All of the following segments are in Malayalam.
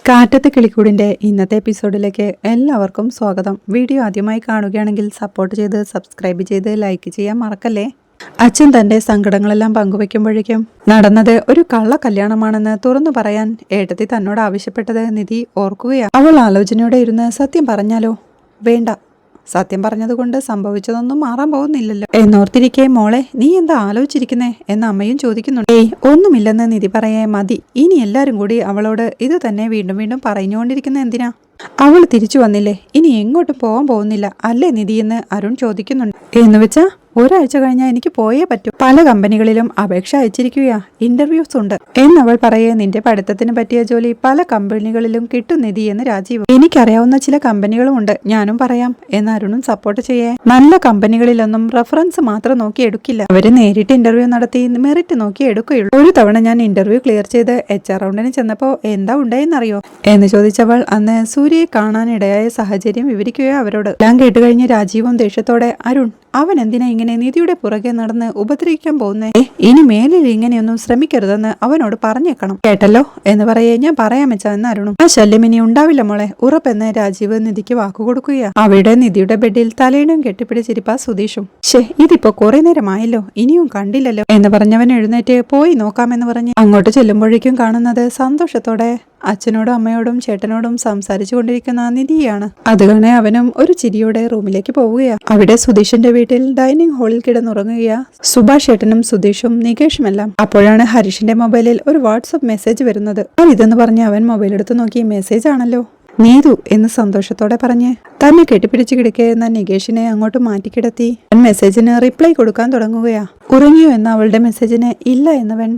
കാറ്റത്തെ കിളിക്കൂടിൻ്റെ ഇന്നത്തെ എപ്പിസോഡിലേക്ക് എല്ലാവർക്കും സ്വാഗതം. വീഡിയോ ആദ്യമായി കാണുകയാണെങ്കിൽ സപ്പോർട്ട് ചെയ്ത് സബ്സ്ക്രൈബ് ചെയ്ത് ലൈക്ക് ചെയ്യാൻ മറക്കല്ലേ. അച്ഛൻ തൻ്റെ സങ്കടങ്ങളെല്ലാം പങ്കുവെക്കുമ്പോഴേക്കും നടന്നത് ഒരു കള്ള കല്യാണമാണെന്ന് തുറന്നു പറയാൻ ഏട്ടത്തി തന്നോട് ആവശ്യപ്പെട്ടത് നിധി ഓർക്കുകയാണ്. അവൾ ആലോചനയോടെ ഇരുന്ന് സത്യം പറഞ്ഞാലോ? വേണ്ട, സത്യം പറഞ്ഞതുകൊണ്ട് സംഭവിച്ചതൊന്നും മാറാൻ പോകുന്നില്ലല്ലോ എന്നോർത്തിരിക്കെ മോളെ നീ എന്താ ആലോചിച്ചിരിക്കുന്നേ എന്ന് അമ്മയും ചോദിക്കുന്നുണ്ട്. ഏയ് ഒന്നുമില്ലെന്ന് നിധി പറയേ മതി. ഇനി എല്ലാരും കൂടി അവളോട് ഇത് തന്നെ വീണ്ടും വീണ്ടും പറഞ്ഞുകൊണ്ടിരിക്കുന്ന എന്തിനാ? അവൾ തിരിച്ചു വന്നില്ലേ, ഇനി എങ്ങോട്ടും പോകാൻ പോകുന്നില്ല അല്ലേ നിധി എന്ന് അരുൺ ചോദിക്കുന്നുണ്ട്. എന്ന് വെച്ചാ ഒരാഴ്ച കഴിഞ്ഞാൽ എനിക്ക് പോയേ പറ്റൂ. പല കമ്പനികളിലും അപേക്ഷ അയച്ചിരിക്കുകയാ, ഇന്റർവ്യൂസ് ഉണ്ട് എന്നവൾ പറയേ നിന്റെ പഠിത്തത്തിന് പറ്റിയ ജോലി പല കമ്പനികളിലും കിട്ടും നിധി എന്ന് രാജീവ്. എനിക്കറിയാവുന്ന ചില കമ്പനികളും ഉണ്ട്, ഞാനും പറയാം എന്ന് അരുണും സപ്പോർട്ട് ചെയ്യേ. നല്ല കമ്പനികളിലൊന്നും റെഫറൻസ് മാത്രം നോക്കി എടുക്കില്ല, അവര് നേരിട്ട് ഇന്റർവ്യൂ നടത്തി മെറിറ്റ് നോക്കി എടുക്കുകയുള്ളൂ. ഒരു തവണ ഞാൻ ഇന്റർവ്യൂ ക്ലിയർ ചെയ്ത് HR റൗണ്ടിന് ചെന്നപ്പോ എന്താ ഉണ്ടായെന്നറിയോ എന്ന് ചോദിച്ചവൾ അന്ന് സൂര്യയെ കാണാനിടയായ സാഹചര്യം വിവരിക്കുകയോ അവരോട്. എല്ലാം കേട്ടുകഴിഞ്ഞ് രാജീവും ദേഷ്യത്തോടെ അരുൺ അവൻ എന്തിനാ ഇങ്ങനെ നിധിയുടെ പുറകെ നടന്ന് ഉപദ്രവിക്കാൻ പോകുന്നേ? ഇനി മേലിൽ ഇങ്ങനെയൊന്നും ശ്രമിക്കരുതെന്ന് അവനോട് പറഞ്ഞേക്കണം കേട്ടല്ലോ എന്ന് പറയേ. ഞാൻ പറയാൻ വെച്ചാ എന്ന് അരുണും. ആ ശല്യം ഇനി ഉണ്ടാവില്ല മോളെ, ഉറപ്പെന്ന് രാജീവ് നിധിക്ക് വാക്കുകൊടുക്കുകയാ. അവിടെ നിധിയുടെ ബെഡിൽ തലയിടും കെട്ടിപ്പിടിച്ചിരിപ്പാ സുധീഷും. ഇതിപ്പോ കുറെ നേരമായല്ലോ, ഇനിയും കണ്ടില്ലല്ലോ എന്ന് പറഞ്ഞവൻ എഴുന്നേറ്റ് പോയി നോക്കാമെന്ന് പറഞ്ഞ് അങ്ങോട്ട് ചെല്ലുമ്പോഴേക്കും കാണുന്നത് സന്തോഷത്തോടെ അച്ഛനോടും അമ്മയോടും ചേട്ടനോടും സംസാരിച്ചു കൊണ്ടിരിക്കുന്ന നിധിയാണ്. അത് കാണെ അവനും ഒരു ചിരിയോടെ റൂമിലേക്ക് പോവുകയാ. അവിടെ സുധീഷിന്റെ വീട്ടിൽ ഡൈനിങ് ഹാളിൽ കിടന്നുറങ്ങുകയാ സുഭാഷ് ചേട്ടനും സുധീഷും നികേഷുമെല്ലാം. അപ്പോഴാണ് ഹരീഷിന്റെ മൊബൈലിൽ ഒരു വാട്സപ്പ് മെസ്സേജ് വരുന്നത്. ഇതെന്ന് പറഞ്ഞ് അവൻ മൊബൈൽ എടുത്ത് നോക്കി, മെസ്സേജ് ആണല്ലോ. നീതു എന്ന് സന്തോഷത്തോടെ പറഞ്ഞ് തന്നെ കെട്ടിപ്പിടിച്ച് കിടക്കുന്ന നികേഷിനെ അങ്ങോട്ട് മാറ്റിക്കിടത്തി മെസ്സേജിന് റിപ്ലൈ കൊടുക്കാൻ തുടങ്ങുകയാ. ഉറങ്ങിയോ എന്ന അവളുടെ മെസ്സേജിന് ഇല്ല എന്നവൻ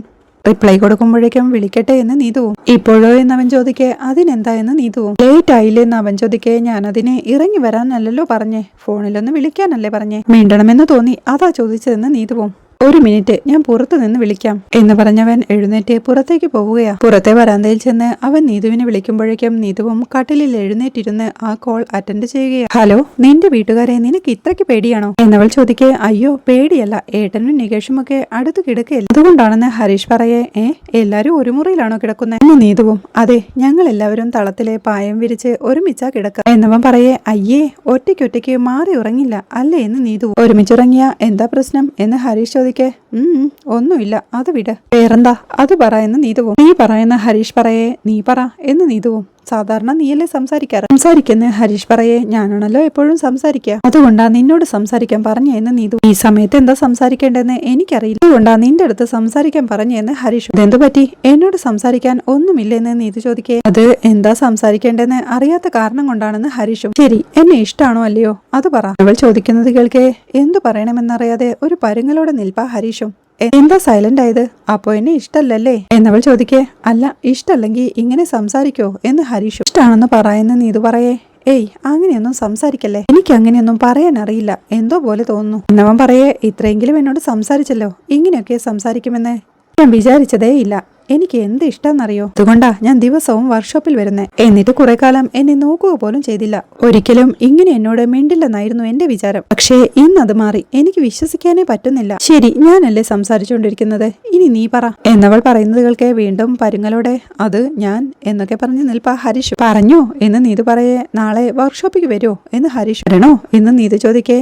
റിപ്ലൈ കൊടുക്കുമ്പോഴേക്കും വിളിക്കട്ടെ എന്ന് നീതുവും. ഇപ്പോഴോ എന്നവൻ ചോദിക്കേ അതിനെന്താ എന്ന് നീതുവും. ലേറ്റ് ആയില്ലേ എന്ന് അവൻ ചോദിക്കേ ഞാനതിനെ ഇറങ്ങി വരാനല്ലല്ലോ പറഞ്ഞേ, ഫോണിലൊന്ന് വിളിക്കാനല്ലേ പറഞ്ഞേ, മിണ്ടണമെന്ന് തോന്നി അതാ ചോദിച്ചതെന്ന് നീതുവും. ഒരു മിനിറ്റ്, ഞാൻ പുറത്തു നിന്ന് വിളിക്കാം എന്ന് പറഞ്ഞവൻ എഴുന്നേറ്റ് പുറത്തേക്ക് പോവുകയാ. പുറത്തെ വരാന്തയിൽ ചെന്ന് അവൻ നീതുവിനെ വിളിക്കുമ്പോഴേക്കും നീതുവും കട്ടിലിൽ എഴുന്നേറ്റിരുന്ന് ആ കോൾ അറ്റൻഡ് ചെയ്യുകയാ. ഹലോ, നിന്റെ വീട്ടുകാരെ നിനക്ക് ഇത്രയ്ക്ക് പേടിയാണോ എന്നവൾ ചോദിക്കേ. അയ്യോ പേടിയല്ല, ഏട്ടനും നികേഷും ഒക്കെ അടുത്ത് കിടക്കുകയല്ല, അതുകൊണ്ടാണെന്ന് ഹരീഷ് പറയേ. എല്ലാരും ഒരു മുറിയിലാണോ കിടക്കുന്നത് എന്ന് നീതുവും. അതെ, ഞങ്ങൾ എല്ലാവരും തളത്തിലെ പായം വിരിച്ച് ഒരുമിച്ചാ കിടക്കുക എന്നവൻ പറയേ. അയ്യേ, ഒറ്റയ്ക്കൊറ്റയ്ക്ക് മാറി ഉറങ്ങില്ല അല്ലേ എന്ന് നീതുവും. ഒരുമിച്ചുറങ്ങിയ എന്താ പ്രശ്നം എന്ന് ഹരീഷ് ചോദിക്കേ. ഒന്നുമില്ല, അത് വിട്, വേറെന്താ അത് പറ എന്ന് നീതുവും. നീ പറയുന്ന ഹരീഷ് പറയേ. നീ പറ എന്ന് നീതുവും. സാധാരണ നീയല്ലേ സംസാരിക്കുന്ന ഹരീഷ് പറയേ. ഞാനാണല്ലോ എപ്പോഴും സംസാരിക്കുക, അതുകൊണ്ടാ നിന്നോട് സംസാരിക്കാൻ പറഞ്ഞെന്ന് നീതു. ഈ സമയത്ത് എന്താ സംസാരിക്കേണ്ടെന്ന് എനിക്കറിയില്ല, അതുകൊണ്ടാ നിന്റെ അടുത്ത് സംസാരിക്കാൻ പറഞ്ഞെന്ന് ഹരീഷ്. ഇതെന്തു പറ്റി, എന്നോട് സംസാരിക്കാൻ ഒന്നുമില്ലെന്ന് നീതു ചോദിക്കേ. അത് എന്താ സംസാരിക്കേണ്ടെന്ന് അറിയാത്ത കാരണം കൊണ്ടാണെന്ന് ഹരീഷും. ശരി, എന്നെ ഇഷ്ടാണോ അല്ലയോ അത് പറ. അവൾ ചോദിക്കുന്നത് കേൾക്കേ എന്തു പറയണമെന്നറിയാതെ ഒരു പരുങ്ങലോടെ നിൽപ്പാ ഹരീഷും. എന്താ സൈലന്റ് ആയത്? അപ്പോ എന്നെ ഇഷ്ടല്ലേ എന്നവൾ ചോദിക്കേ. അല്ല, ഇഷ്ടല്ലെങ്കിൽ ഇങ്ങനെ സംസാരിക്കോ എന്ന് ഹരീഷ്. ഇഷ്ടാണെന്ന് പറയുന്ന നീതു പറയേ. ഏയ് അങ്ങനെയൊന്നും സംസാരിക്കല്ലേ, എനിക്ക് അങ്ങനെയൊന്നും പറയാൻ അറിയില്ല, എന്തോ പോലെ തോന്നുന്നു എന്നവൻ പറയേ. ഇത്രയെങ്കിലും എന്നോട് സംസാരിച്ചല്ലോ, ഇങ്ങനെയൊക്കെ സംസാരിക്കുമെന്ന് ഞാൻ വിചാരിച്ചതേ ഇല്ല. എനിക്ക് എന്ത് ഇഷ്ടമെന്നറിയോ, അതുകൊണ്ടാ ഞാൻ ദിവസവും വർക്ക്ഷോപ്പിൽ വരുന്നേ. എന്നിട്ട് കുറെ കാലം എന്നെ നോക്കുക പോലും ചെയ്തില്ല. ഒരിക്കലും ഇങ്ങനെ എന്നോട് മിണ്ടില്ലെന്നായിരുന്നു എന്റെ വിചാരം. പക്ഷേ ഇന്നത് മാറി, എനിക്ക് വിശ്വസിക്കാനേ പറ്റുന്നില്ല. ശരി, ഞാനല്ലേ സംസാരിച്ചുകൊണ്ടിരിക്കുന്നത്, ഇനി നീ പറ എന്നവൾ പറയുന്നത് കേൾക്കെ വീണ്ടും പരുങ്ങലോടെ അത് ഞാൻ എന്നൊക്കെ പറഞ്ഞ് നിൽപ്പാ ഹരീഷ്. പറഞ്ഞോ എന്ന് നീതു പറയേ. നാളെ വർക്ക്ഷോപ്പിക്ക് വരുമോ എന്ന് ഹരീഷ്. വരണോ എന്ന് നീതു ചോദിക്കേ.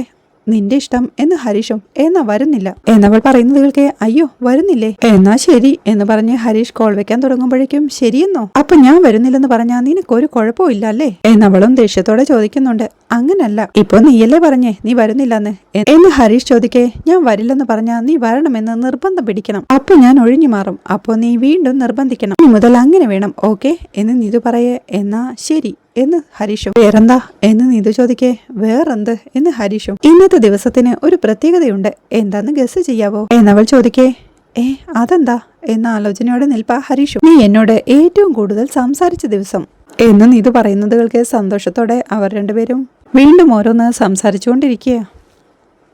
നിന്റെ ഇഷ്ടം എന്ന് ഹരീഷും. എന്നാ വരുന്നില്ല എന്നവൾ പറയുന്നത് കേൾക്കെ. അയ്യോ വരുന്നില്ലേ, എന്നാ ശരി എന്ന് പറഞ്ഞ് ഹരീഷ് കോൾ വെക്കാൻ തുടങ്ങുമ്പോഴേക്കും ശരിയെന്നോ, അപ്പൊ ഞാൻ വരുന്നില്ലെന്ന് പറഞ്ഞാ നിനക്കൊരു കുഴപ്പവും ഇല്ല അല്ലേ എന്നവളും ദേഷ്യത്തോടെ ചോദിക്കുന്നുണ്ട്. അങ്ങനല്ല, ഇപ്പൊ നീയല്ലേ പറഞ്ഞേ നീ വരുന്നില്ലെന്ന് എന്ന് ഹരീഷ് ചോദിക്കേ. ഞാൻ വരില്ലെന്ന് പറഞ്ഞാ നീ വരണമെന്ന് നിർബന്ധം പിടിക്കണം, അപ്പൊ ഞാൻ ഒഴിഞ്ഞു മാറും, അപ്പൊ നീ വീണ്ടും നിർബന്ധിക്കണം, ഇനി മുതൽ അങ്ങനെ വേണം, ഓക്കെ എന്ന് നീതു പറയേ. എന്നാ ശരി എന്ന് ഹരീഷും. വേറെന്താ എന്ന് നീതു ചോദിക്കേ. വേറെന്ത് എന്ന് ഹരീഷും. ഇന്നത്തെ ദിവസത്തിന് ഒരു പ്രത്യേകതയുണ്ട്, എന്താന്ന് ഗസ് ചെയ്യാവോ എന്നവൾ ചോദിക്കേ. അതെന്താ എന്ന ആലോചനയോടെ നിൽപ്പാ ഹരീഷും. നീ എന്നോട് ഏറ്റവും കൂടുതൽ സംസാരിച്ച ദിവസം എന്ന് നീതു പറയുന്നത് കേൾക്കെ സന്തോഷത്തോടെ അവർ രണ്ടുപേരും വീണ്ടും ഓരോന്ന് സംസാരിച്ചുകൊണ്ടിരിക്കുക.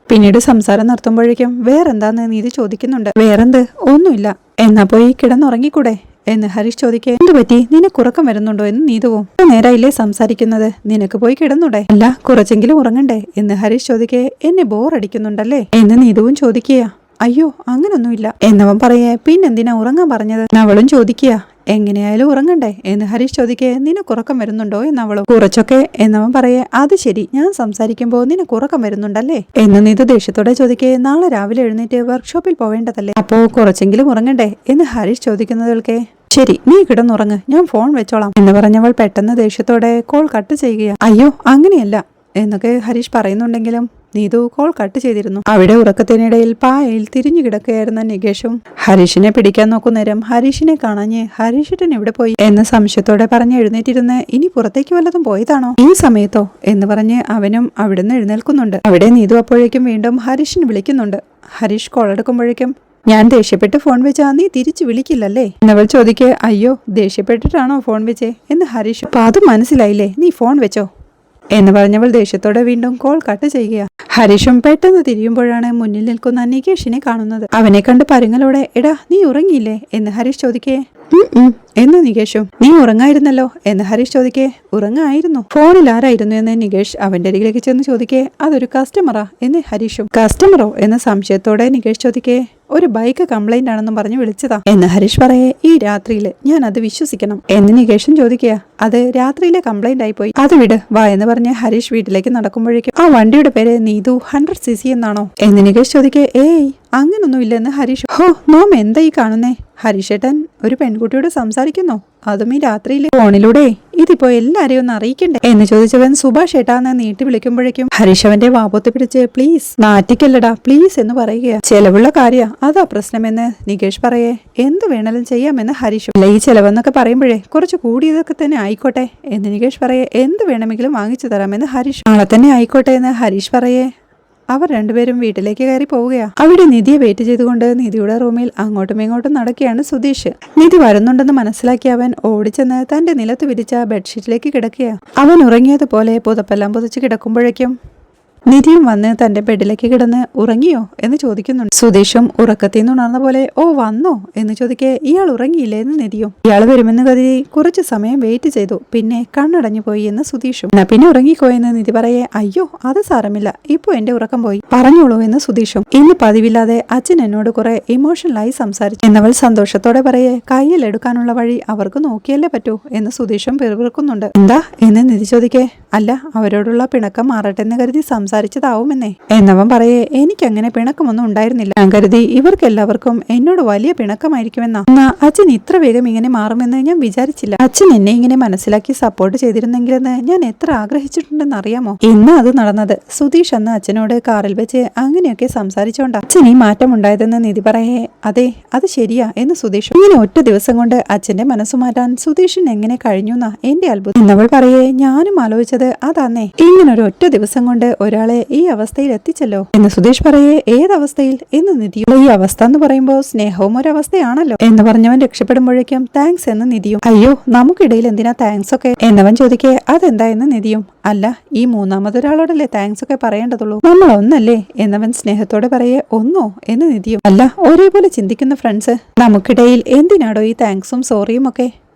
പിന്നീട് സംസാരം നിർത്തുമ്പോഴേക്കും വേറെന്താന്ന് നീതു ചോദിക്കുന്നുണ്ട്. വേറെന്ത്, ഒന്നുമില്ല, എന്നാ പോയി കിടന്നുറങ്ങിക്കൂടെ എന്ന് ഹരീഷ് ചോദിക്കേ. എന്തു പറ്റി, നിനക്കുറക്കം വരുന്നുണ്ടോ എന്ന് നീതുവും. നേരായില്ലേ സംസാരിക്കുന്നത്, നിനക്ക് പോയി കിടന്നൂടെ, അല്ല കുറച്ചെങ്കിലും ഉറങ്ങണ്ടേ എന്ന് ഹരീഷ് ചോദിക്കേ. എന്നെ ബോറടിക്കുന്നുണ്ടല്ലേ എന്ന് നീതുവും ചോദിക്കുക. അയ്യോ അങ്ങനൊന്നുമില്ല എന്നവൻ പറയേ. പിന്നെന്തിനാ ഉറങ്ങാൻ പറഞ്ഞത് അവളും ചോദിക്കുക. എങ്ങനെയായാലും ഉറങ്ങണ്ടേ എന്ന് ഹരീഷ് ചോദിക്കേ നിനക്ക് ഉറക്കം വരുന്നുണ്ടോ എന്നവളും. കുറച്ചൊക്കെ എന്നവൻ പറയേ അത് ശരി, ഞാൻ സംസാരിക്കുമ്പോ നിനക്ക് ഉറക്കം വരുന്നുണ്ടല്ലേ എന്ന് നീതു ദേഷ്യത്തോടെ ചോദിക്കേ നാളെ രാവിലെ എഴുന്നേറ്റ് വർക്ക്ഷോപ്പിൽ പോവേണ്ടതല്ലേ, അപ്പോ കുറച്ചെങ്കിലും ഉറങ്ങണ്ടേ എന്ന് ഹരീഷ് ചോദിക്കുന്നത് കേൾക്കേ ശരി നീ കിടന്നുറങ്ങ്, ഞാൻ ഫോൺ വെച്ചോളാം എന്ന് പറഞ്ഞവൾ പെട്ടെന്ന് ദേഷ്യത്തോടെ കോൾ കട്ട് ചെയ്യുകയാണ്. അയ്യോ അങ്ങനെയല്ല എന്നൊക്കെ ഹരീഷ് പറയുന്നുണ്ടെങ്കിലും നീതു കോൾ കട്ട് ചെയ്തിരുന്നു. അവിടെ ഉറക്കത്തിനിടയിൽ പായയിൽ തിരിഞ്ഞു കിടക്കുകയായിരുന്ന നികേഷും ഹരീഷിനെ പിടിക്കാൻ നോക്കുന്നേരം ഹരീഷിനെ കാണാഞ്ഞ് ഹരീഷിട്ടൻ എവിടെ പോയി എന്ന് സംശയത്തോടെ പറഞ്ഞ് എഴുന്നേറ്റിരുന്ന് ഇനി പുറത്തേക്ക് വല്ലതും പോയതാണോ ഈ സമയത്തോ എന്ന് പറഞ്ഞ് അവനും അവിടുന്ന് എഴുന്നേൽക്കുന്നുണ്ട്. അവിടെ നീതു അപ്പോഴേക്കും വീണ്ടും ഹരീഷിനെ വിളിക്കുന്നുണ്ട്. ഹരീഷ് കോൾ എടുക്കുമ്പോഴേക്കും ഞാൻ ദേഷ്യപ്പെട്ട് ഫോൺ വെച്ചാ നീ തിരിച്ചു വിളിക്കില്ലല്ലേ എന്നവൾ ചോദിക്കേ അയ്യോ ദേഷ്യപ്പെട്ടിട്ടാണോ ഫോൺ വെച്ചേ എന്ന് ഹരീഷ്. അപ്പൊ അത് മനസ്സിലായില്ലേ, നീ ഫോൺ വെച്ചോ എന്ന് പറഞ്ഞവൾ ദേഷ്യത്തോടെ വീണ്ടും കോൾ കട്ട് ചെയ്യുക. ഹരീഷും പെട്ടെന്ന് തിരിയുമ്പോഴാണ് മുന്നിൽ നിൽക്കുന്ന നികേഷിനെ കാണുന്നത്. അവനെ കണ്ട് പരുങ്ങലോടെ എടാ നീ ഉറങ്ങിയില്ലേ എന്ന് ഹരീഷ് ചോദിക്കേ എന്ന് നികേഷും. നീ ഉറങ്ങായിരുന്നല്ലോ എന്ന് ഹരീഷ് ചോദിക്കേ ഉറങ്ങായിരുന്നു. ഫോണിൽ ആരായിരുന്നു എന്ന് നികേഷ് അവന്റെ അരികിലേക്ക് ചെന്ന് ചോദിക്കേ അതൊരു കസ്റ്റമറാ എന്ന് ഹരീഷും. കസ്റ്റമറോ എന്ന സംശയത്തോടെ നികേഷ് ചോദിക്കേ ഒരു ബൈക്ക് കംപ്ലൈന്റ് ആണെന്നും പറഞ്ഞ് വിളിച്ചതാ എന്ന് ഹരീഷ് പറയേ ഈ രാത്രിയില് ഞാൻ അത് വിശ്വസിക്കണം എന്ന് നികേഷും ചോദിക്കുക. അത് രാത്രിയിലെ കംപ്ലൈന്റ് ആയിപ്പോയി, അത് വിട് വാ എന്ന് പറഞ്ഞ് ഹരീഷ് വീട്ടിലേക്ക് നടക്കുമ്പോഴേക്കും ആ വണ്ടിയുടെ പേര് നീതു 100cc എന്നാണോ എന്ന് നികേഷ് ചോദിക്കേ ഏയ് അങ്ങനൊന്നും ഇല്ലെന്ന് ഹരീഷ്. ഹോ നോം എന്താ ഈ കാണുന്നേ, ഹരീഷേട്ടൻ ഒരു പെൺകുട്ടിയോട് സംസാരിക്കുന്നോ, അതും ഈ രാത്രിയിലെ ഫോണിലൂടെ, ഇതിപ്പോ എല്ലാരെയും ഒന്ന് അറിയിക്കണ്ടേ എന്ന് ചോദിച്ചവൻ സുഭാഷ് ഏട്ടാന്ന് നീട്ടി വിളിക്കുമ്പോഴേക്കും ഹരീഷ് അവന്റെ വാപൊത്തി പിടിച്ച് പ്ലീസ് നാറ്റിക്കല്ലടാ പ്ലീസ് എന്ന് പറയുക. ചെലവുള്ള കാര്യ അതാ പ്രശ്നമെന്ന് നികേഷ് പറയേ എന്ത് വേണേലും ചെയ്യാമെന്ന് ഹരീഷ്. അല്ല ഈ ചെലവെന്നൊക്കെ പറയുമ്പോഴേ കുറച്ച് കൂടിയതൊക്കെ തന്നെ ആയിക്കോട്ടെ എന്ന് നികേഷ് പറയേ എന്ത് വേണമെങ്കിലും വാങ്ങിച്ചു തരാമെന്ന് ഹരീഷ്. നാളെ തന്നെ ആയിക്കോട്ടെ എന്ന് ഹരീഷ് പറയേ. അവർ രണ്ടുപേരും വീട്ടിലേക്ക് കയറി പോവുകയാ. അവിടെ നിധിയെ വെയിറ്റ് ചെയ്തുകൊണ്ട് നിധിയുടെ റൂമിൽ അങ്ങോട്ടും ഇങ്ങോട്ടും നടക്കുകയാണ് സുധീഷ്. നിധി വരുന്നുണ്ടെന്ന് മനസ്സിലാക്കിയ അവൻ ഓടിച്ചെന്ന് തന്റെ നിലത്ത് വിരിച്ച ബെഡ്ഷീറ്റിലേക്ക് കിടക്കുക. അവൻ ഉറങ്ങിയതുപോലെ പുതപ്പെല്ലാം പുതച്ച് കിടക്കുമ്പോഴേക്കും നിധിയും വന്ന് തന്റെ ബെഡിലേക്ക് കിടന്ന് ഉറങ്ങിയോ എന്ന് ചോദിക്കുന്നുണ്ട്. സുധീഷും ഉറക്കത്തിൽ നിന്ന് ഉണർന്ന പോലെ ഓ വന്നോ എന്ന് ചോദിക്കേ ഇയാൾ ഉറങ്ങിയില്ലേ എന്ന് നിധിയും. ഇയാൾ വരുമെന്ന് കരുതി കുറച്ചു സമയം വെയിറ്റ് ചെയ്തു, പിന്നെ കണ്ണടഞ്ഞു പോയി എന്ന് സുധീഷും. എന്നാ പിന്നെ ഉറങ്ങിക്കോ എന്ന് നിധി പറയേ അയ്യോ അത് സാരമില്ല ഇപ്പൊ എന്റെ ഉറക്കം പോയി പറഞ്ഞോളൂ എന്ന് സുധീഷും. ഇന്ന് പതിവില്ലാതെ അച്ഛൻ എന്നോട് കുറെ ഇമോഷണലായി സംസാരിച്ചു എന്നവൾ സന്തോഷത്തോടെ പറയേ കയ്യിൽ എടുക്കാനുള്ള വഴി അവർക്ക് നോക്കിയല്ലേ പറ്റൂ എന്ന് സുധീഷും പിറുപിറുക്കുന്നുണ്ട്. എന്താ എന്ന് നിധി ചോദിക്കേ അല്ല അവരോടുള്ള പിണക്കം മാറട്ടെ എന്ന് കരുതി സംസാരിച്ചതാവുമെന്നേ എന്നവൻ പറയേ എനിക്കങ്ങനെ പിണക്കമൊന്നും ഉണ്ടായിരുന്നില്ല, ഞാൻ കരുതി ഇവർക്കെല്ലാവർക്കും എന്നോട് വലിയ പിണക്കമായിരിക്കുമെന്നാ. എന്നാ അച്ഛൻ ഇത്ര വേഗം ഇങ്ങനെ മാറുമെന്ന് ഞാൻ വിചാരിച്ചില്ല. അച്ഛൻ എന്നെ ഇങ്ങനെ മനസ്സിലാക്കി സപ്പോർട്ട് ചെയ്തിരുന്നെങ്കിലെന്ന് ഞാൻ എത്ര ആഗ്രഹിച്ചിട്ടുണ്ടെന്ന് അറിയാമോ. ഇന്ന് അത് നടന്നത്. സുധീഷ് അന്ന് അച്ഛനോട് കാറിൽ വെച്ച് അങ്ങനെയൊക്കെ സംസാരിച്ചോണ്ടാ അച്ഛൻ ഈ മാറ്റം ഉണ്ടായതെന്ന് നിധി പറയേ അതെ അത് ശരിയാ എന്ന് സുധീഷ്. ഇങ്ങനെ ഒറ്റ ദിവസം കൊണ്ട് അച്ഛന്റെ മനസ്സു മാറ്റാൻ സുധീഷിന് എങ്ങനെ കഴിഞ്ഞുന്നാ എന്റെ അത്ഭുതം എന്നവൾ പറയേ ഞാനും ആലോചിച്ചത് അതാന്നേ, ഇങ്ങനൊരു ഒറ്റ ദിവസം കൊണ്ട് ഒരാളെ ഈ അവസ്ഥയിൽ എത്തിച്ചല്ലോ എന്ന് സുധീഷ് പറയേ ഏതവസ്ഥയിൽ എന്ന് നിധിയും. ഈ അവസ്ഥ എന്ന് പറയുമ്പോ സ്നേഹവും ഒരവസ്ഥയാണല്ലോ എന്ന് പറഞ്ഞവൻ രക്ഷപ്പെടുമ്പോഴേക്കും താങ്ക്സ് എന്ന് നിധിയും. അയ്യോ നമുക്കിടയിൽ എന്തിനാ താങ്ക്സ് ഒക്കെ എന്നവൻ ചോദിക്കേ അതെന്താ എന്ന് നിധിയും. അല്ല ഈ മൂന്നാമതൊരാളോടല്ലേ താങ്ക്സ് ഒക്കെ പറയേണ്ടതുള്ളൂ, നമ്മൾ ഒന്നല്ലേ എന്നവൻ സ്നേഹത്തോടെ പറയേ ഒന്നോ എന്ന് നിധിയും. അല്ല ഒരേപോലെ ചിന്തിക്കുന്ന ഫ്രണ്ട്സ് നമുക്കിടയിൽ എന്തിനാടോ ഈ താങ്ക്സും സോറിയും ഒക്കെ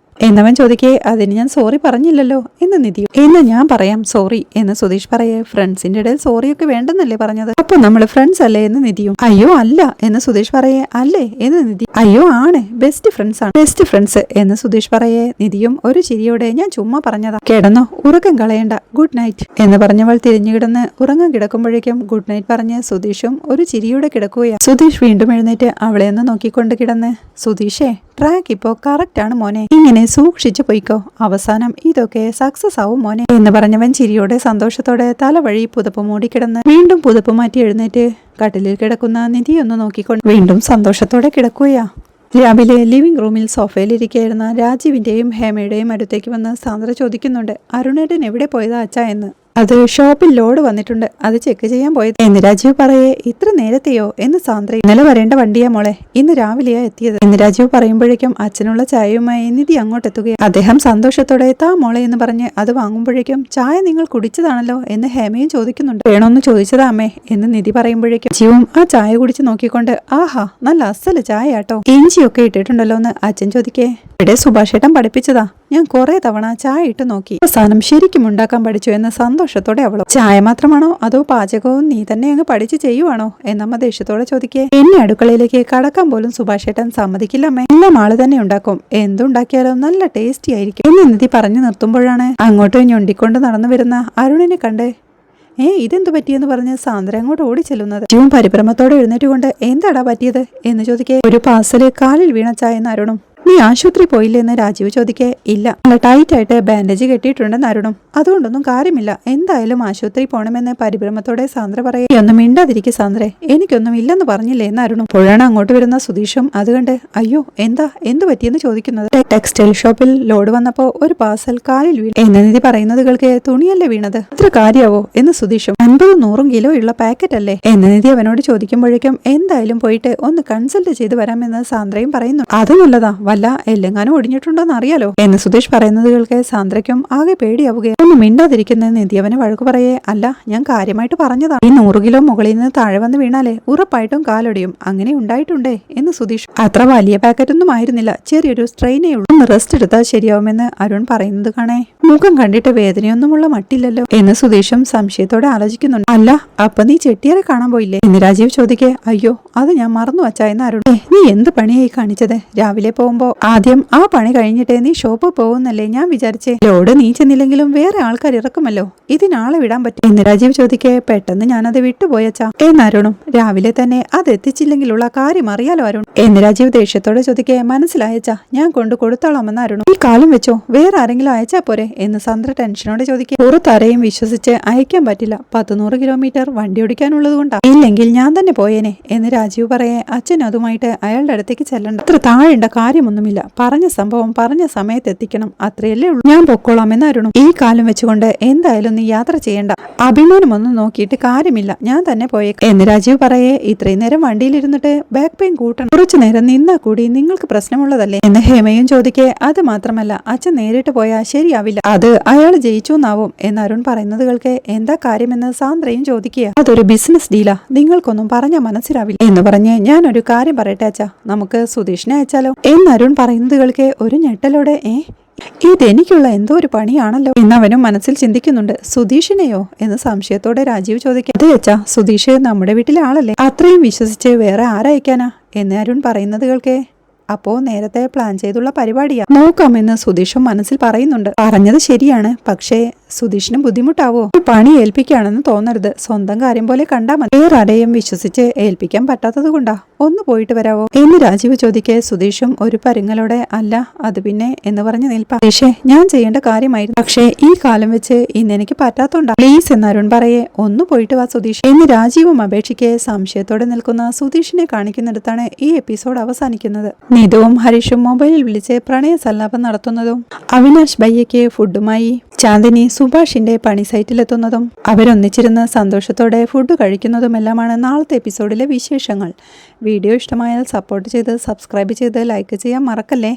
എന്നവൻ ചോദിക്കേ അതിന് ഞാൻ സോറി പറഞ്ഞില്ലല്ലോ എന്ന് നിധിയും. എന്ന് ഞാൻ പറയാം സോറി എന്ന് സുധീഷ് പറയേ ഫ്രണ്ട്സിന്റെ ഇടയിൽ സോറിയൊക്കെ വേണ്ടെന്നല്ലേ പറഞ്ഞത്, അപ്പൊ നമ്മൾ ഫ്രണ്ട്സ് അല്ലേ എന്ന് നിധിയും. അയ്യോ അല്ല എന്ന് സുധീഷ് പറയേ അല്ലേ എന്ന് നിധി. അയ്യോ ആണ് ബെസ്റ്റ് ഫ്രണ്ട്സ് ആണ് ബെസ്റ്റ് ഫ്രണ്ട്സ് എന്ന് സുധീഷ് പറയേ. നിധിയും ഒരു ചിരിയോടെ ഞാൻ ചുമ്മാ പറഞ്ഞതാ, കിടന്നോ ഉറക്കം കളയണ്ട ഗുഡ് നൈറ്റ് എന്ന് പറഞ്ഞവൾ തിരിഞ്ഞു കിടന്ന് ഉറങ്ങാൻ കിടക്കുമ്പോഴേക്കും ഗുഡ് നൈറ്റ് പറഞ്ഞ് സുധീഷും ഒരു ചിരിയോടെ കിടക്കുകയാണ്. സുധീഷ് വീണ്ടും എഴുന്നേറ്റ് അവളെ ഒന്ന് നോക്കിക്കൊണ്ട് കിടന്ന് കിടന്നേ ട്രാക്ക് ഇപ്പോ കറക്റ്റ് ആണ് മോനെ, ഇങ്ങനെ സൂക്ഷിച്ചു പോയിക്കോ, അവസാനം ഇതൊക്കെ സക്സസ് ആവും മോനെ എന്ന് പറഞ്ഞവൻ ചിരിയോടെ സന്തോഷത്തോടെ തലവഴി പുതപ്പ് മൂടിക്കിടന്ന് വീണ്ടും പുതപ്പ് മാറ്റി എഴുന്നേറ്റ് കട്ടിലിൽ കിടക്കുന്ന നിധിയൊന്ന് നോക്കിക്കൊണ്ട് വീണ്ടും സന്തോഷത്തോടെ കിടക്കുകയാ. രാവിലെ ലിവിംഗ് റൂമിൽ സോഫയിലിരിക്കുകയായിരുന്ന രാജീവിന്റെയും ഹേമയുടെയും അടുത്തേക്ക് വന്ന് സാന്ദ്ര ചോദിക്കുന്നുണ്ട് അരുണേട്ടൻ എവിടെ പോയതാ അച്ഛാ എന്ന്. അത് ഷോപ്പിൽ ലോഡ് വന്നിട്ടുണ്ട്, അത് ചെക്ക് ചെയ്യാൻ പോയത് എന്ന് രാജീവ് പറയേ. ഇത്ര നേരത്തെയോ എന്ന് സാന്ദ്ര. ഇന്നലെ വരേണ്ട വണ്ടിയാ മോളെ, ഇന്ന് രാവിലെയാ എത്തിയത് എന്ന് രാജീവ് പറയുമ്പോഴേക്കും അച്ഛനുള്ള ചായയുമായി നിധി അങ്ങോട്ടെത്തുകയാണ്. അദ്ദേഹം സന്തോഷത്തോടെ താ മോളെ എന്ന് പറഞ്ഞ് അത് വാങ്ങുമ്പോഴേക്കും ചായ നിങ്ങൾ കുടിച്ചതാണല്ലോ എന്ന് ഹേമയും ചോദിക്കുന്നുണ്ട്. വേണോന്ന് ചോദിച്ചതാ അമ്മേ എന്ന് നിധി പറയുമ്പോഴേക്കും ജീവും ആ ചായ കുടിച്ച് നോക്കിക്കൊണ്ട് ആഹാ നല്ല അസല് ചായ ആട്ടോ, ഇഞ്ചിയൊക്കെ ഇട്ടിട്ടുണ്ടല്ലോ എന്ന് അച്ഛൻ ചോദിക്കേ. ഇവിടെ സുഭാഷേട്ടൻ പഠിപ്പിച്ചതാ ഞാൻ കുറെ തവണ ചായ ഇട്ട് നോക്കി, അവസാനം ശരിക്കും ഉണ്ടാക്കാൻ പഠിച്ചു എന്ന സന്തോഷത്തോടെ അവളും. ചായ മാത്രമാണോ അതോ പാചകവും നീ തന്നെ അങ്ങ് പഠിച്ചു ചെയ്യുവാണോ എന്നമ്മ ദേഷ്യത്തോടെ ചോദിക്കേ. എന്നെ അടുക്കളയിലേക്ക് കടക്കാൻ പോലും സുഭാഷേട്ടൻ സമ്മതിക്കില്ലമ്മേ. എല്ലാം ആള് തന്നെ ഉണ്ടാക്കും, എന്തുണ്ടാക്കിയാലോ നല്ല ടേസ്റ്റി ആയിരിക്കും എന്ന് നിധി പറഞ്ഞു നിർത്തുമ്പോഴാണ് അങ്ങോട്ട് ഞൊണ്ടിക്കൊണ്ട് നടന്നു വരുന്ന അരുണിനെ കണ്ട് ഇതെന്തു പറ്റിയെന്ന് പറഞ്ഞ് സാന്ദ്ര അങ്ങോട്ട് ഓടിച്ചെല്ലുന്നത്. ശിവൻ പരിഭ്രമത്തോടെ എഴുന്നേറ്റുകൊണ്ട് എന്താടാ പറ്റിയത് എന്ന് ചോദിക്കേ. ഒരു പാർസല് കാലിൽ വീണ ചായെന്ന് അരുണും. നീ ആശുപത്രി പോയില്ലെന്ന് രാജീവ് ചോദിക്കേ. ഇല്ല, നല്ല ടൈറ്റ് ആയിട്ട് ബാൻഡേജ് കെട്ടിയിട്ടുണ്ടെന്ന് അരുണും. അതുകൊണ്ടൊന്നും കാര്യമില്ല, എന്തായാലും ആശുപത്രി പോണമെന്ന് പരിഭ്രമത്തോടെ സാന്ദ്ര പറയേ. ഒന്നും മിണ്ടാതിരിക്കും സാന്ദ്രെ, എനിക്കൊന്നും ഇല്ലെന്ന് പറഞ്ഞില്ലേ എന്ന് അരുണും. പുഴാണ് അങ്ങോട്ട് വരുന്ന സുധീഷും അത് കണ്ട് അയ്യോ എന്തു പറ്റിയെന്ന് ചോദിക്കുന്നത്. ടെക്സ്റ്റൈൽ ഷോപ്പിൽ ലോഡ് വന്നപ്പോ ഒരു പാർസൽ കാലിൽ വീണു എന്ന് നിധി പറയുന്നത് കേൾക്കെ. തുണിയല്ലേ വീണത്, ഇത്ര കാര്യാവോ എന്ന് സുധീഷും. 50-100 കിലോ ഉള്ള പാക്കറ്റ് അല്ലേ എന്ന് നിധി അവനോട് ചോദിക്കുമ്പോഴേക്കും എന്തായാലും പോയിട്ട് ഒന്ന് കൺസൾട്ട് ചെയ്ത് വരാമെന്ന് സാന്ദ്രയും പറയുന്നു. അത് നല്ലതാ, വല്ല എല്ലെങ്ങാനും ഒടിഞ്ഞിട്ടുണ്ടോന്ന് അറിയാലോ എന്ന് സുധീഷ് പറയുന്നത് കേൾക്കെ സാന്ദ്രയ്ക്കും ആകെ പേടിയാവുകയാണ്. ഒന്നും മിണ്ടാതിരിക്കുന്ന നിധി അവനെ വഴക്കു പറയേ. അല്ല, ഞാൻ കാര്യമായിട്ട് പറഞ്ഞതാണ്, ഈ 100 കിലോ മുകളിൽ നിന്ന് താഴെ വന്ന് വീണാലേ ഉറപ്പായിട്ടും കാലൊടിയും, അങ്ങനെ ഉണ്ടായിട്ടുണ്ടേ എന്ന് സുധീഷ്. അത്ര വലിയ പാക്കറ്റ് ഒന്നും ആയിരുന്നില്ല, ചെറിയൊരു സ്ട്രെയിനേ ഉള്ളൂ, ഒന്ന് റെസ്റ്റ് എടുത്താൽ ശരിയാവുമെന്ന് അരുൺ പറയുന്നത് കാണേ. മുഖം കണ്ടിട്ട് വേദനയൊന്നുമുള്ള മട്ടില്ലല്ലോ എന്ന് സുധീഷും സംശയത്തോടെ ആലോചിക്കുന്നുണ്ട്. അല്ല, അപ്പൊ നീ ചെട്ടിയാരെ കാണാൻ പോയില്ലേ എന്ന് രാജീവ് ചോദിക്കേ. അയ്യോ, അത് ഞാൻ മറന്നു വച്ചാ എന്ന് അരുൺ. നീ എന്ത് പണിയായി കാണിച്ചത്, രാവിലെ പോകുമ്പോ ആദ്യം ആ പണി കഴിഞ്ഞിട്ടേ നീ ഷോപ്പ് പോകുന്നല്ലേ ഞാൻ വിചാരിച്ചേ. ലോഡ് നീ ചെന്നില്ലെങ്കിലും വേറെ ആൾക്കാർ ഇറക്കുമല്ലോ, ഇതിനാളെ വിടാൻ പറ്റും എന്ന് രാജീവ് ചോദിക്കേ. പെട്ടെന്ന് ഞാനത് വിട്ടുപോയച്ചാ എന്ന് അരുണും. രാവിലെ തന്നെ അത് എത്തിച്ചില്ലെങ്കിലുള്ള കാര്യം അറിയാലോ അരുൺ എന്ന് രാജീവ് ദേഷ്യത്തോടെ ചോദിക്കേ. മനസ്സിലായച്ചാ, ഞാൻ കൊണ്ട് കൊടുത്തോളാമെന്ന് അരുണും. ഈ കാലം വെച്ചോ, വേറെ ആരെങ്കിലും അയച്ചാ പോരെ എന്ന് സാന്ദ്ര ടെൻഷനോടെ ചോദിക്കേ. പുറത്താരെയും വിശ്വസിച്ച് അയക്കാൻ പറ്റില്ല, 100 കിലോമീറ്റർ വണ്ടി ഓടിക്കാനുള്ളത് കൊണ്ടാ, ഇല്ലെങ്കിൽ ഞാൻ തന്നെ പോയേനെ എന്ന് രാജീവ് പറയേ. അച്ഛൻ അതുമായിട്ട് അയാളുടെ അടുത്തേക്ക് ചെല്ലണ്ട, അത്ര താഴേണ്ട കാര്യമൊന്നുമില്ല, പറഞ്ഞ സംഭവം പറഞ്ഞ സമയത്ത് എത്തിക്കണം, അത്രയല്ലേ ഉള്ളൂ, ഞാൻ പൊക്കോളാമെന്ന് അരുണും. ഈ കാലം വെച്ചുകൊണ്ട് എന്തായാലും നീ യാത്ര ചെയ്യണ്ട, അഭിമാനമൊന്നും നോക്കിയിട്ട് കാര്യമില്ല, ഞാൻ തന്നെ പോയേക്കാം എന്ന് രാജീവ് പറയേ. ഇത്രയും നേരം വണ്ടിയിലിരുന്നിട്ട് ബാക്ക് പെയിൻ കൂട്ടണം, കുറച്ചു നേരം നിന്നാ കൂടി നിങ്ങൾക്ക് പ്രശ്നമുള്ളതല്ലേ എന്ന് ഹേമയും ചോദിക്കേ. അത് മാത്രമല്ല, അച്ഛൻ നേരിട്ട് പോയാൽ ശരിയാവില്ല, അത് അയാൾ ജയിച്ചു എന്നാവും എന്ന് അരുൺ പറയുന്നത് കേൾക്കെ. എന്താ കാര്യമെന്ന് സാന്ദ്രയും ചോദിക്കുക. അതൊരു ബിസിനസ് ഡീലാ, നിങ്ങൾക്കൊന്നും പറഞ്ഞാൽ മനസ്സിലാവില്ല എന്ന് പറഞ്ഞ് ഞാനൊരു കാര്യം പറയട്ടെ അച്ഛാ, നമുക്ക് സുധീഷിനെ അയച്ചാലോ എന്ന് അരുൺ പറയുന്നത് കേൾക്കെ. ഒരു ഞെട്ടലോടെ ഇതെനിക്കുള്ള എന്തോ ഒരു പണിയാണല്ലോ എന്നവനും മനസ്സിൽ ചിന്തിക്കുന്നുണ്ട്. സുധീഷിനെയോ എന്ന് സംശയത്തോടെ രാജീവ് ചോദിക്കുക. അതെ അച്ഛാ, സുധീഷ് നമ്മുടെ വീട്ടിലെ ആളല്ലേ, അത്രയും വിശ്വസിച്ച് വേറെ ആരയക്കാനാ എന്ന് അരുൺ പറയുന്നത് കേൾക്കെ. അപ്പോ നേരത്തെ പ്ലാൻ ചെയ്തുള്ള പരിപാടിയാ, നോക്കാമെന്ന് സുധീഷും മനസ്സിൽ പറയുന്നുണ്ട്. പറഞ്ഞത് ശരിയാണ്, പക്ഷേ സുധീഷിന് ബുദ്ധിമുട്ടാവോ, പണി ഏൽപ്പിക്കുകയാണെന്ന് തോന്നരുത്, സ്വന്തം കാര്യം പോലെ കണ്ടാ മതി, വേറെ ആരെയും വിശ്വസിച്ച് ഏൽപ്പിക്കാൻ പറ്റാത്തത് കൊണ്ടാ, ഒന്ന് പോയിട്ട് വരാവോ എന്ന് രാജീവ് ചോദിക്കേ. സുധീഷും ഒരു പരുങ്ങലോടെ അല്ല അത് പിന്നെ എന്ന് പറഞ്ഞ് നിൽപ്പാ. സുധീഷേ, ഞാൻ ചെയ്യേണ്ട കാര്യമായിരുന്നു, പക്ഷേ ഈ കാലം വെച്ച് ഇന്ന് എനിക്ക് പറ്റാത്തോണ്ടാ, പ്ലീസ് എന്ന് അരുൺ പറയേ. ഒന്ന് പോയിട്ട് വാ സുധീഷ് എന്ന് രാജീവും അപേക്ഷിക്കെ. സംശയത്തോടെ നിൽക്കുന്ന സുധീഷിനെ കാണിക്കുന്നിടത്താണ് ഈ എപ്പിസോഡ് അവസാനിക്കുന്നത്. നിതുവും ഹരീഷും മൊബൈലിൽ വിളിച്ച് പ്രണയ സല്ലാപം നടത്തുന്നതും അവിനാഷ് ഭയ്യയ്ക്ക് ഫുഡുമായി ചാന്ദിനി സുഭാഷിന്റെ പണി സൈറ്റിലെത്തുന്നതും അവരൊന്നിച്ചിരുന്ന് സന്തോഷത്തോടെ ഫുഡ് കഴിക്കുന്നതുമെല്ലാമാണ് നാളത്തെ എപ്പിസോഡിലെ വിശേഷങ്ങൾ. വീഡിയോ ഇഷ്ടമായാൽ സപ്പോർട്ട് ചെയ്ത് സബ്സ്ക്രൈബ് ചെയ്ത് ലൈക്ക് ചെയ്യാൻ മറക്കല്ലേ.